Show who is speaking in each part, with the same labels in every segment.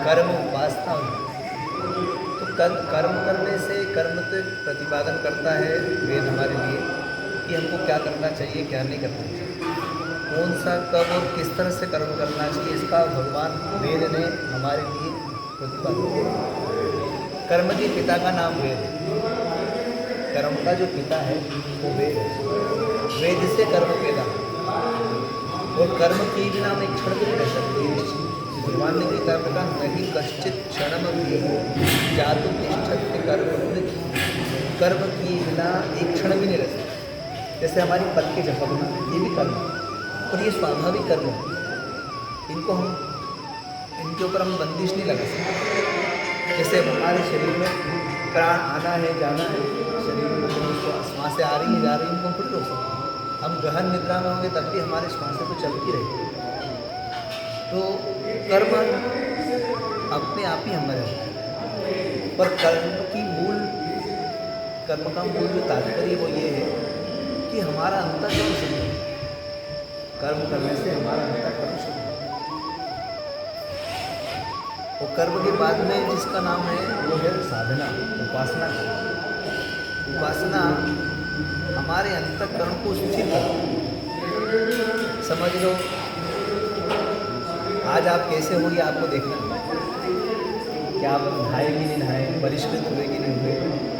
Speaker 1: कर्म उपासना हुई। तो कर्म करने से, कर्म तो एक प्रतिपादन करता है वेद हमारे लिए कि हमको क्या करना चाहिए, क्या नहीं करना चाहिए, कौन सा कब और किस तरह से कर्म करना चाहिए, इसका भगवान वेद ने हमारे लिए प्रतिपादन किया। कर्म के पिता का नाम वेद है। कर्म का जो पिता है वो वेद है। वेद से कर्म पैदा और कर्म के बिना हम एक क्षण भी नहीं रह सकते। भगवान ने गीता में कहा नहीं कश्चित क्षणम भी जातु तिष्ठत्य कर्म किए बिना एक क्षण भी नहीं रह सकते। जैसे हमारी पल के झपकना, ये भी कर्म है और ये स्वाभाविक कर्म है। इनको हम, इनके ऊपर हम बंदिश नहीं लगा सकते। जैसे हमारे शरीर में प्राण आना है, जाना है, शरीर में श्वासें आ रही है, जा रही है, इनको हम थोड़ी रोक सकते हैं। हम गहन निद्रा में होंगे तब भी हमारी श्वासें तो चलती रहेगी। तो कर्म अपने आप ही हमारे होता है, पर कर्म का मूल जो तात्पर्य वो ये है कि हमारा अंतःकरण शुद्ध हो। कर्म करने से हमारा अंतःकरण शुद्ध हो। और कर्म के बाद में जिसका नाम है वो है साधना, उपासना। उपासना हमारे अंतःकरण को स्थिर करती। समझ लो आज आप कैसे हो ये आपको देखना है। क्या आप नहाए कि नहीं नहाए, परिष्कृत हुए कि नहीं हुए।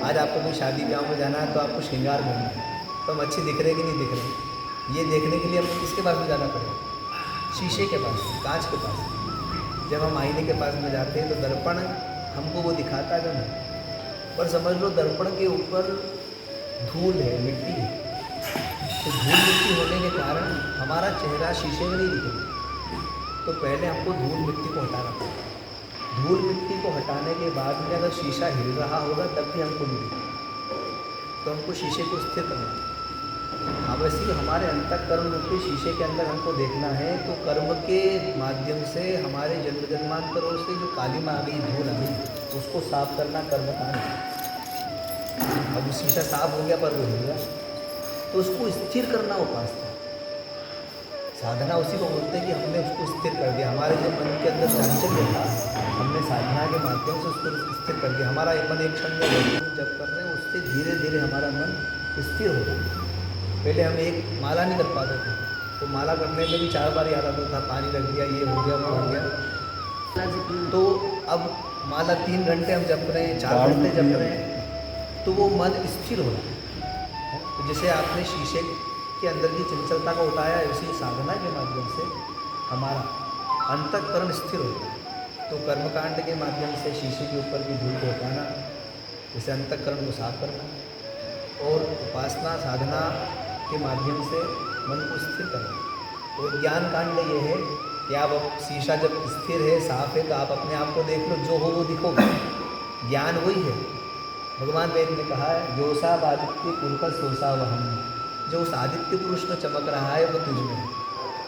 Speaker 1: आज आपको कोई शादी ब्याह में जाना है तो आपको श्रृंगार करना है, तो हम अच्छे दिख रहे कि नहीं दिख रहे, ये देखने के लिए हमें किसके पास में जाना पड़ेगा? शीशे के पास, कांच के पास। जब हम आईने के पास में जाते हैं तो दर्पण हमको वो दिखाता जो नहीं, पर समझ लो दर्पण के ऊपर धूल है, मिट्टी है। तो धूल मिट्टी होने के कारण हमारा चेहरा शीशे में नहीं दिखेगा। तो पहले हमको धूल मिट्टी को हटाना पड़ेगा। धूल मिट्टी को हटाने के बाद में अगर शीशा हिल रहा होगा तब भी हमको नहीं दिखेगा। तो हमको शीशे को स्थिर करना है। अब वैसे ही हमारे अंतःकरण रूपी शीशे के अंदर हमको देखना है। तो कर्म के माध्यम से हमारे जन्म जन्मांतरों से जो कालीमा आ गई, धूल आ गई, उसको साफ करना कर्म कांड है। अब शीशा साफ हो गया पर वो हिल गया, तो उसको स्थिर करना उपासना। साधना उसी को बोलते हैं कि हमने उसको स्थिर कर दिया। हमारे जो मन के अंदर चांचल्य था, हमने साधना के माध्यम से उसको स्थिर कर दिया। हमारा मन एक क्षण में जब कर रहे हैं उससे धीरे धीरे हमारा मन स्थिर हो रहा है। पहले हम एक माला नहीं कर पाते थे, तो माला करने में भी 4 बार याद आता था, पानी रख दिया, ये हो गया, वो हो गया। तो अब माला 3 घंटे हम जप रहे हैं, 4 घंटे जप रहे हैं, तो वो मन स्थिर हो रहा है। तो जैसे आपने शीशे के अंदर की चंचलता को उठाया, इसी साधना के माध्यम से हमारा अंतःकरण स्थिर होता है। तो कर्मकांड के माध्यम से शीशे के ऊपर की धूल को हटाना, जैसे अंतःकरण को साफ करना, और उपासना साधना के माध्यम से मन को स्थिर करना। और ज्ञान कांड ये है कि आप शीशा जब स्थिर है, साफ है, तो आप अपने आप को देख लो, जो हो वो दिखोगे। ज्ञान वही है। भगवान वेद ने कहा है योसा आदित्य पुरुष सोसा वहम, जो उस आदित्य पुरुष में चमक रहा है वो तुझ में है।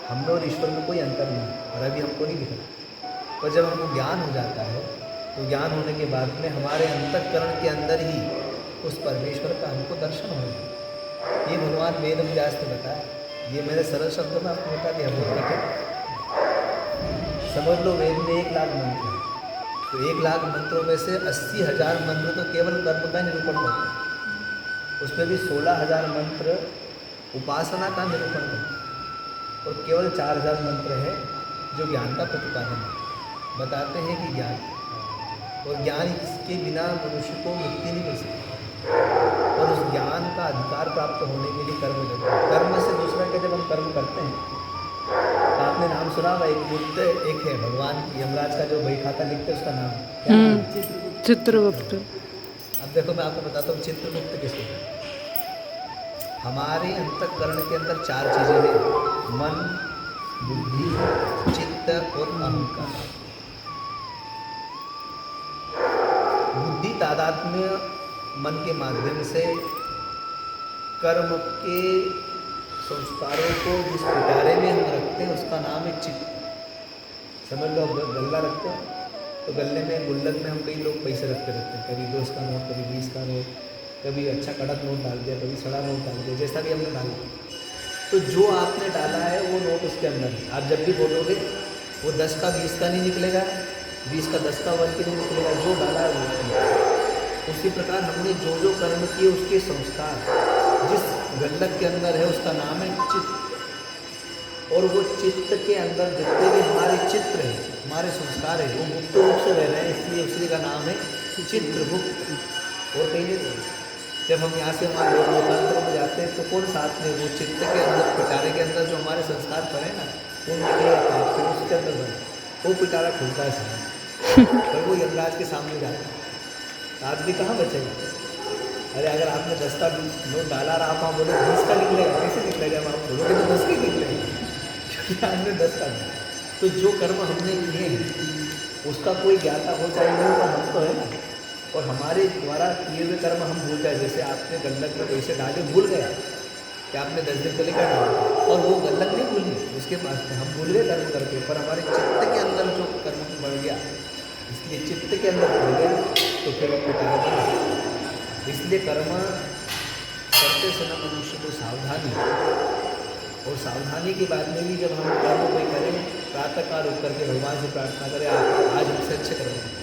Speaker 1: हम में और ईश्वर में कोई अंतर नहीं, और अभी हमको नहीं दिख रहा। पर जब हमको ज्ञान हो जाता है तो ज्ञान होने के बाद में हमारे अंतःकरण के अंदर ही उस परमेश्वर का हमको दर्शन होगा। ये भगवान वेद व्यास ने बताया। ये मेरे सरल शब्दों में आपको बता दिया, बहुत कठिन। समझ लो वेद में 1 लाख मंत्र हैं, तो 1 लाख मंत्रों में से 80,000 मंत्र तो केवल कर्म का निरूपण करते हैं। उसमें भी 16,000 मंत्र उपासना का निरूपण करते हैं, और केवल 4,000 मंत्र है जो ज्ञान का प्रतिपादन है। बताते हैं कि ज्ञान, और ज्ञान इसके बिना मनुष्य को मुक्ति नहीं मिल सकती। और उस ज्ञान का अधिकार प्राप्त होने के लिए कर्म करते हैं। कर्म से दूसरा क्या, जब हम कर्म करते हैं, आपने नाम सुना होगा, एक गुप्त एक है भगवान यमराज का जो बही खाता लिखते हैं, उसका नाम
Speaker 2: चित्रगुप्त।
Speaker 1: अब देखो मैं आपको बताता हूँ चित्रगुप्त किसको। हमारे अंतःकरण के अंदर 4 चीज़ें हैं, मन, बुद्धि, चित्त और अहंकार। बुद्धि तादात्म्य मन के माध्यम से कर्म के संस्कारों को जिस पिटारे में हम रखते हैं उसका नाम है चित्त। समझ लो गल्ला रखते हो तो गले में गुल्लक में हम कई लोग पैसे रखते रहते हैं, कभी 10 का नोट, कभी 20 का नोट, कभी अच्छा कड़क नोट डाल दिया, कभी सड़ा नोट डाल दिया, जैसा भी हमने डाला। तो जो आपने डाला है वो नोट उसके अंदर है। आप जब भी बोलोगे वो 10 का 20 का नहीं निकलेगा, 20 का 10 का वन के लिए निकलेगा, जो डाला है वो किया। उसी प्रकार हमने जो जो कर्म किए उसके संस्कार जिस गल्लक के अंदर है उसका नाम है चित्त। और वो चित्त के अंदर जितने भी हमारे चित्र हैं, हमारे संस्कार है, वो मुक्त रूप से रह रहे हैं, इसलिए उसी का नाम है चित्रगुप्त। और कहीं नहीं, जब हम यहाँ से हमारे लोकांतर में जाते हैं तो कौन साथ में, वो चित्त के अंदर पिटारे के अंदर जो हमारे संस्कार पड़े ना, वो निकलेगा फिर उसके अंदर बने, वो पिटारा खुलता है सामने पर वो यमराज के सामने जाता है, आदमी कहाँ बचेगा। अरे अगर आपने 10 का नोट डाला रहा, आप बोले 20 का निकलेगा, कैसे निकलेगा, आप बोलोगे तो 10 का ही निकलेगा, क्योंकि आपने 10 का दिया। तो जो कर्म हमने किए हैं उसका कोई ज्ञाता हो चाहे नहीं, पर हम तो है ना, और हमारे द्वारा किए हुए कर्म हम भूल जाए। जैसे आपने गल्लक में पैसे डाले, भूल गया कि आपने 10 दिन पहले क्या डाला, और वो गल्लक नहीं भूली उसके पास में, हम भूल गए कर्म करके, पर हमारे चित्त के अंदर जो कर्म बढ़ गया, इसलिए चित्त के अंदर बढ़ गया तो फिर वो पिटारा बना। इसलिए कर्म करते समय मनुष्य को सावधानी, और सावधानी के बाद में भी जब हम कर्म कोई करें, प्रातःकाल उठ करके भगवान से प्रार्थना करें आज हमसे अच्छे कर्म करें,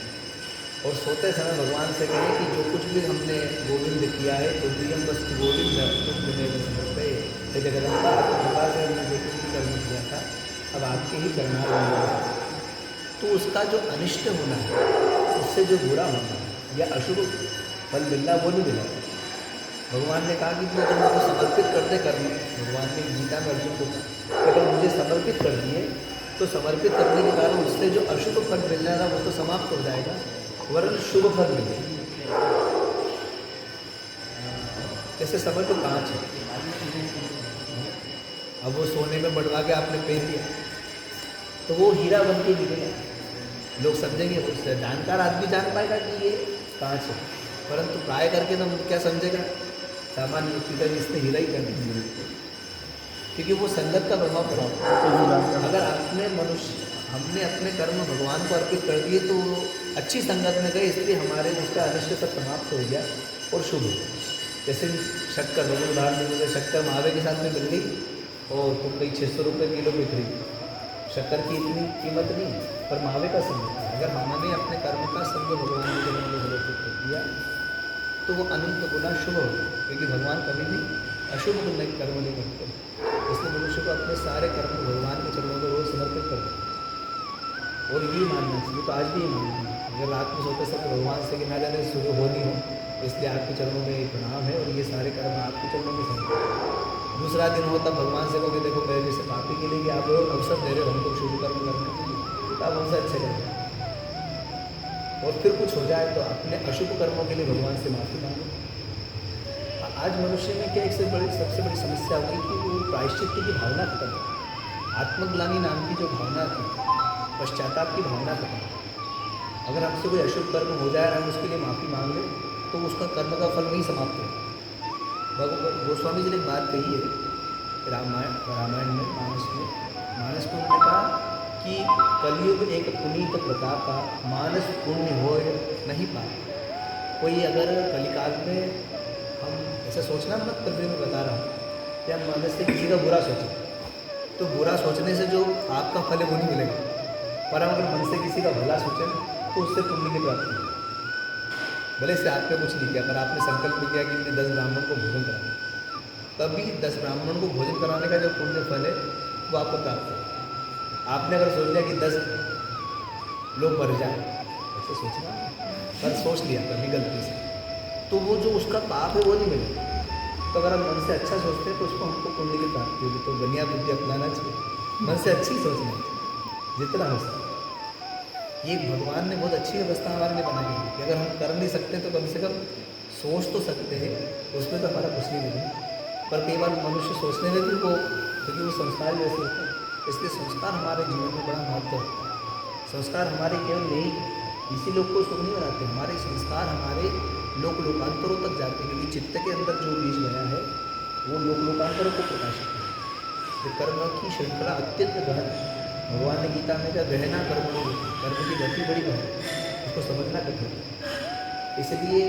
Speaker 1: और सोते समय भगवान से कहें कि जो कुछ भी हमने गोविंद किया है तो प्रियम वस्तु गोविंद समर्पय हे जगदम्बा, आपकी कृपा से हमने जो कुछ भी कर्म किया था अब आपके ही चरणार में, तो उसका जो अनिष्ट होना है, उससे जो बुरा होना है या अशुभ फल मिलना, वो नहीं मिला। भगवान ने कहा कि तुम मुझे समर्पित कर दे कर्म, भगवान ने गीता में अर्जुन को कहा कि अगर मुझे समर्पित कर दिए तो समर्पित करने के कारण उससे जो अशुभ फल मिलना था वो तो समाप्त हो जाएगा, वरन शुभ फल मिले। जैसे समझ तो कांच है, अब वो सोने में बढ़वा के आपने पहन लिया तो वो हीरा बन के निकलेगा, लोग समझेंगे, उससे जानकार आदमी जान पाएगा कि ये कांच है, परंतु ट्राई करके तो क्या समझेगा सामान्य व्यक्ति का इसने हीरा ही करना, क्योंकि वो संगत का प्रभाव पड़ा। अगर आपने हमने अपने कर्म भगवान को अर्पित कर दिए तो अच्छी संगत में गए, इसलिए हमारे उसका अनिष्ट सब समाप्त हो गया और शुभ हो गया। जैसे शक्कर, भगवान उदाहरण देंगे, शक्कर मावे के साथ में मिल गई और तुम कहीं 600 रुपये किलो बिक रही, शक्कर की इतनी कीमत नहीं, पर मावे का संग है। अगर हमने अपने कर्म का संग भगवान के चरणों में समर्पित कर दिया तो वो अनंत गुना शुभ होगा, क्योंकि भगवान कभी भी अशुभ कर्म नहीं करते। इसलिए मनुष्य को अपने सारे कर्म भगवान के चरणों में रोज समर्पित कर दें, और ये मानना चाहिए, तो आज भी ये मानना है। अगर रात में सोते समय भगवान से कि ना जाने सुबह हो नहीं हो, इसलिए आपके चरणों में प्रणाम है और ये सारे कर्म आपके चरणों में समर्पित। दूसरा दिन हो तब भगवान से कहोगे देखो मेरे जैसे पापी के लिए कि आप अवसर दे रहे हो हमको शुभ कर्म करने के लिए, तो आप हमसे अच्छे करें, और फिर कुछ हो जाए तो अपने अशुभ कर्मों के लिए भगवान से माफ़ी मांगो। आज मनुष्य में क्या सबसे बड़ी समस्या हुई कि वो प्रायश्चित्त की भावना खत्म है, आत्मग्लानि नाम की जो भावना थी, पश्चाताप की भावना खत्म है। अगर हमसे कोई अशुभ कर्म हो जाए और हम उसके लिए माफ़ी मांग लें तो उसका कर्म का फल नहीं समाप्त हो। गोस्वामी जी ने एक बात कही है रामायण में, मानस में उन्होंने कहा कि कलयुग एक पुनीत प्रताप का, मानस पुण्य हो नहीं पाए। कोई अगर कलिकाल में हम ऐसा सोचना मत, पर फिर मैं बता रहा हूँ कि हम मन से किसी का बुरा सोचें तो बुरा सोचने से जो आपका फल है वो नहीं मिलेगा, पर हम अगर मन से किसी का भला सोचें तो उससे पुण्य की प्राप्ति है। भले से आपने कुछ नहीं किया, पर आपने संकल्प किया कि मैंने 10 ब्राह्मण को भोजन कराना, तभी 10 ब्राह्मण को भोजन कराने का जो पुण्य फल है वो आपको प्राप्त है। आपने अगर सोच लिया कि 10 लोग मर जाए, ऐसे सोचना, पर सोच लिया कभी गलती से, तो वो जो उसका पाप है वो नहीं मिलेगा। तो अगर हम मन से अच्छा सोचते हैं तो उसको हमको पुण्य की प्राप्ति होगी। तो दुनिया बुद्धि अपनाना चाहिए, मन से अच्छी सोचना चाहिए जितना हो सके। ये भगवान ने बहुत अच्छी व्यवस्था हमारे लिए बनाई है कि अगर हम कर नहीं सकते तो कम से कम सोच तो सकते हैं, उसमें तो हमारा कुछ नहीं मिलेगा। पर कई बार मनुष्य सोचने में भी वो, क्योंकि वो संस्कार जैसे होते हैं, इसलिए संस्कार हमारे जीवन में बड़ा महत्व है। संस्कार हमारे केवल नहीं इसी लोग को सुख नहीं बनाते, हमारे संस्कार हमारे लोकांतरों तक जाते हैं, क्योंकि चित्त के अंदर जो बीज गया है वो लोकांतरों को प्रकाशित है। कर्म की श्रृंखला अत्यंत गहन है। भगवान ने गीता में कहा गहना कर्म की गति बड़ी गहन है, उसको समझना कठिन है। इसलिए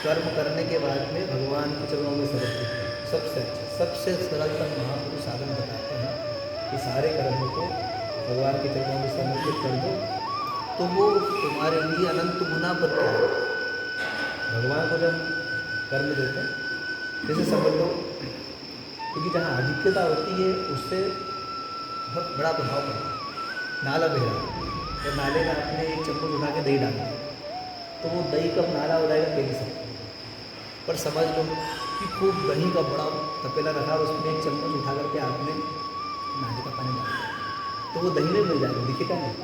Speaker 1: कर्म करने के बाद में भगवान के चरणों में समर्पित है। सबसे अच्छा, सबसे सरलतम महापुरुष साधन बताते हैं कि सारे कर्मों को भगवान के चरणों में समर्पित कर दो तो वो तुम्हारे लिए अनंत गुना पर क्या है। भगवान को जब कर्म देते हैं, जैसे समझ लो, क्योंकि जहाँ आधिक्यता होती है उससे बहुत बड़ा प्रभाव पड़ता है। नाला बह रहा है और नाले में आपने एक चम्मच उठा के दही डाला, तो वो दही कब नाला हो जाएगा कह नहीं सकते। पर समझ लो कि खूब दही का बड़ा तपेला रखा और उसमें एक चम्मच उठा करके आपने नाले का पानी डाल दिया, तो वो दही में मिल जाएगा, दिखेगा नहीं।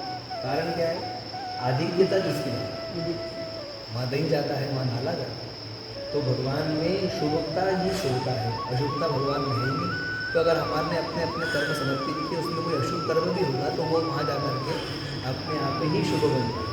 Speaker 1: कारण क्या है? आधिक्यता जिसकी है, वहाँ दही जाता है, वहाँ नाला जाता है। तो भगवान में शुभता ही शुभता है, अशुभता भगवान में है ही नहीं। तो अगर हमारे अपने अपने कर्म समर्पित किए, उसमें कोई अशुभ कर्म भी होगा तो वो वहाँ जा करके अपने आप में ही शुभ बन जाए।